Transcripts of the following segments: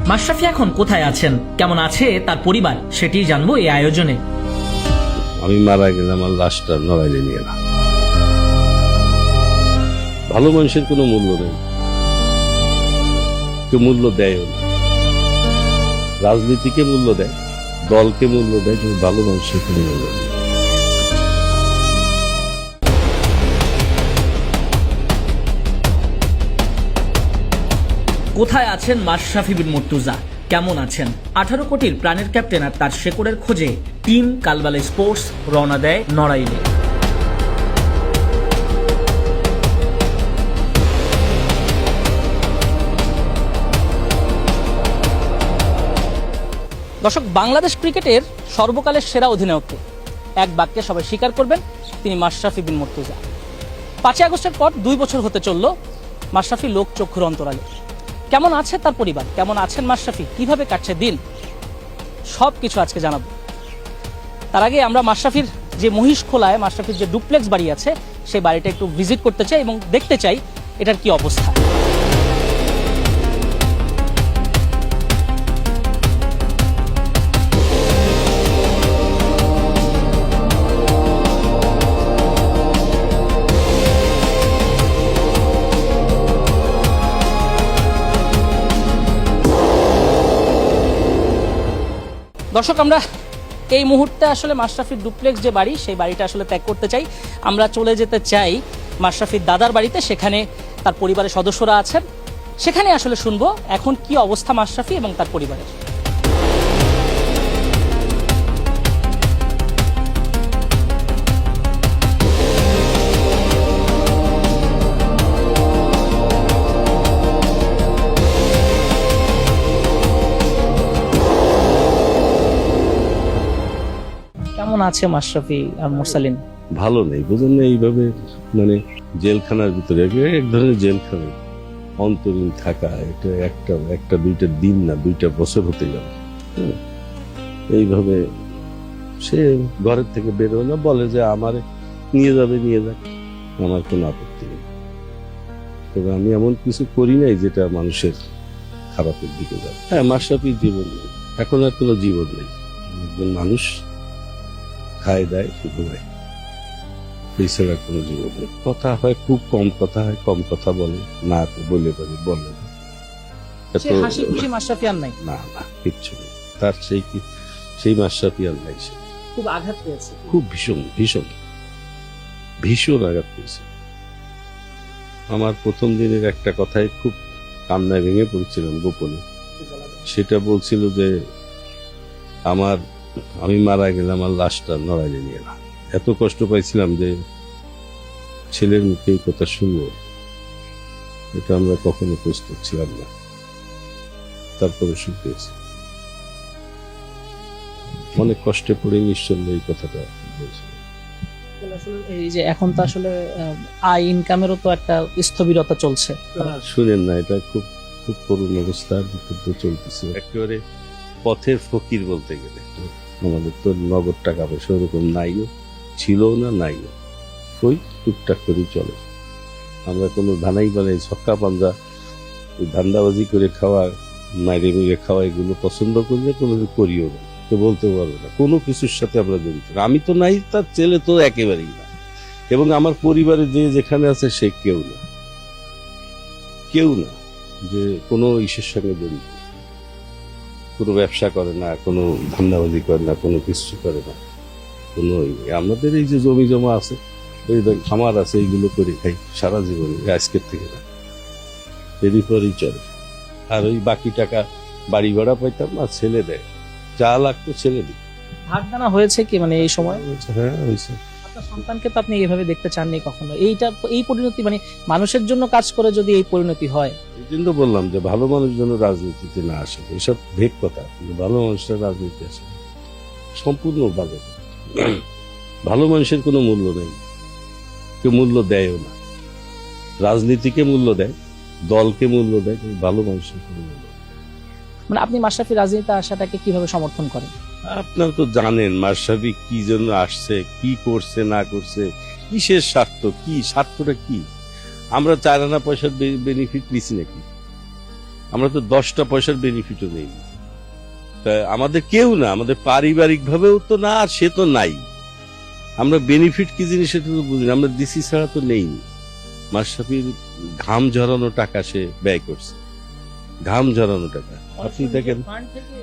মাশরাফি এখন কোথায় আছেন, কেমন আছে তার পরিবার, সেটিই জানবো এই আয়োজনে। আমি মারা গেলে আমার লাশটা নড়াইলে নিয়ে না। ভালো মানুষের কোনো মূল্য নেই, কেউ মূল্য দেয়ও না। রাজনীতিকে মূল্য দেয়, দলকে মূল্য দেয়, কিন্তু ভালো মানুষের কোনো মূল্য নেই। কোথায় আছেন মাশরাফি বিন মুর্তজা, কেমন আছেন? 18 কোটির প্রাণের ক্যাপ্টেন আর তার শেকড়ের খোঁজে টিম কালবালা স্পোর্টস রওনা দেয় নড়াইলে। দর্শক, বাংলাদেশ ক্রিকেটের সর্বকালের সেরা অধিনায়ককে এক বাক্যে সবাই স্বীকার করবেন, তিনি মাশরাফি বিন মুর্তজা। 5 আগস্টের পর 2 বছর হতে চলল মাশরাফি লোক চক্ষুর অন্তরালে। কেমন আছে তার পরিবার, কেমন আছেন মাশরাফি, কিভাবে কাটছে দিন, সব কিছু আজকে জানাবো। তার আগে আমরা মাশরাফির যে মহিষখোলায় মাশরাফির যে ডুপ্লেক্স বাড়ি আছে সেই বাড়িটা একটু ভিজিট করতে চাই এবং দেখতে চাই এটার কি অবস্থা। দর্শক, আমরা এই মুহূর্তে আসলে মাশরাফির ডুপ্লেক্স যে বাড়ি সেই বাড়িটা আসলে ত্যাগ করতে চাই। আমরা চলে যেতে চাই মাশরাফির দাদার বাড়িতে, সেখানে তার পরিবারের সদস্যরা আছেন, সেখানে আসলে শুনবো এখন কি অবস্থা মাশরাফি এবং তার পরিবারের। কেমন আছে মাশরাফি আর মুরসালিন? ভালো নেই, বুঝলেন না? এইভাবে মানে জেলখানার ভিতরে এক ধরনের জেলখানা, অন্তরীণ থাকা, এটা একটা দুইটা দিন না, 2টা বছর হতে গেল। এইভাবে সে ঘরের থেকে বের হলো, বলে যে আমারে নিয়ে যাক, আমার কোনো আপত্তি নেই। তবে আমি এমন কিছু করি নাই যেটা মানুষের খারাপের দিকে যায়। হ্যাঁ, মাশরাফির জীবন নেই, এখন আর কোনো জীবন নেই। একজন মানুষ খায় দায় ঘুমায়, এছাড়া কোনো জীবন নেই। কথা হয় খুব কম, কথা হয় কম, কথা বলে না, বলে বলে না। হাসি খুশি মাশরাফি আর নাই? না, কিচ্ছু নেই তার। সেই মাশরাফি আর নাই। সে খুব আঘাত পেয়েছে, খুব ভীষণ আঘাত পেয়েছে। আমার প্রথম দিনের একটা কথায় খুব কান্নায় ভেঙে পড়েছিলাম গোপনে। সেটা বলছিল যে আমি মারা গেলে আমার লাশটা নড়াইলে নিয়ে না। এত কষ্ট পাইছিলাম যে ছেলের মুখে এই কথা শুনবো, এটা আমরা কখনো প্রস্তুত ছিলাম না। তারপরে শুনতেছি অনেক কষ্টে পড়ে নিশ্চন্দ এই কথাটা বলছিল। এই যে এখন তো আসলে আয় ইনকামেরও তো একটা স্থবিরতা চলছে, শুনেন না? এটা খুব খুব করুণ অবস্থার ভিতরে চলতেছে। একেবারে পথের ফকির বলতে গেলে। আমাদের তো নগদ টাকা পয়সা ওরকম নাইও, ছিল না, নাইও, ওই টুকটাক করেই চলে। আমরা কোনো ধানাই বানাই ছক্কা পাঞ্জা ধান্দাবাজি করে খাওয়া, মাইরে মেরে খাওয়া, এগুলো পছন্দ করি না, কোনো করিও না। তো বলতে পারবো না কোনো কিছুর সাথে আমরা জড়িত। আমি তো নাই, তার ছেলে তো একেবারেই না, এবং আমার পরিবারে যে যেখানে আছে সে কেউ না যে কোনো ইসের সঙ্গে জড়িত, কোনো ব্যবসা করে না, কোনো ধান্দাবাজি করে না, কোনো কিছু করে না, কোনো। আমাদের এই যে জমি জমা আছে, এই খামার আছে, এইগুলো করে খাই সারা জীবনে, আজকের থেকে না, এরই পরই চলে। আর ওই বাকি টাকা বাড়ি ভাড়া পাইতাম না, ছেলে দেয়, যা লাগতো ছেলে দিই। ভাগ দানা হয়েছে কি মানে এই সময়? হ্যাঁ, হয়েছে। আপনার সন্তানকে তো আপনি এইভাবে দেখতে চাননি কখনো। এই পরিণতি মানে মানুষের জন্য কাজ করে যদি এই পরিণতি হয়। এই জন্য বললাম যে ভালো মানুষ যেন রাজনীতিতে না আসে, এসব ভেক কথা। কিন্তু ভালো মানুষরা রাজনীতি আসে সম্পূর্ণ ভালো। ভালো মানুষের কোনো মূল্য নেই, কেউ মূল্য দেয়ও না। রাজনীতিকে মূল্য দেয়, দলকে মূল্য দেয়, কিন্তু ভালো মানুষের কোনো মূল্য নেই। মানে আপনি মাশরাফি রাজনীতিতে আসাটাকে কিভাবে সমর্থন করেন? আপনারা তো জানেন মাশরাফি কি জন্য আসছে, কি করছে না করছে, কিসের স্বার্থ, কি স্বার্থটা কি। আমরা 4 আনা পয়সার বেনিফিট নিছি নাকি? আমরা তো 10টা পয়সার বেনিফিটও নেই। তা আমাদের কেউ না, আমাদের পারিবারিক ভাবেও তো না, আর সে তো নাই। আমরা বেনিফিট কি জিনিস সেটা তো বুঝি না, আমরা দিছি ছাড়া তো নেই। মাশরাফির ঘাম ঝরানো টাকা সে ব্যয় করছে, ঘাম ঝরানো টাকা। আপনি দেখেন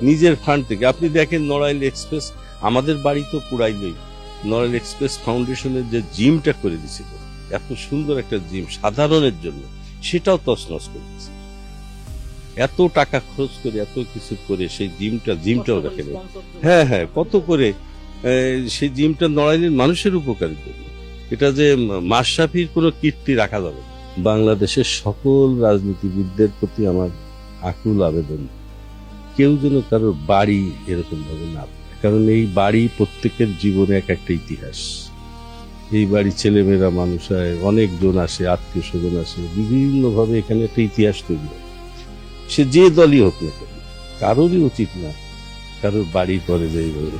নিজের ফান্ড থেকে, আপনি দেখেন নড়াইল এক্সপ্রেস, আমাদের বাড়ি তো পুরাইলই, নড়াইল এক্সপ্রেস ফাউন্ডেশনের যে জিমটা করে দিয়েছিল, এত সুন্দর একটা জিম সাধারণের জন্য, সেটাও তছনছ করে দিয়েছে। এত টাকা খরচ করে এত কিছু করে সেই জিমটাও দেখেন। হ্যাঁ হ্যাঁ, কত করে সেই জিমটা নড়াইলের মানুষের উপকারের জন্য। এটা যে মাশরাফির কোনো কীর্তি রাখা যাবে না। বাংলাদেশের সকল রাজনীতিবিদদের প্রতি আমার আকুল আবেদন, কেউ যেন কারোর বাড়ি এরকম ভাবে না পায়। কারণ এই বাড়ি প্রত্যেকের জীবনে এক একটা ইতিহাস। এই বাড়ি ছেলেমেয়েরা মানুষ হয়, অনেকজন আসে, আত্মীয় স্বজন আসে, বিভিন্ন ভাবে এখানে একটা ইতিহাস তৈরি হয়। সে যে দলই হোক না কেন, কারোরই উচিত না কারোর বাড়ি করে যাই বলে।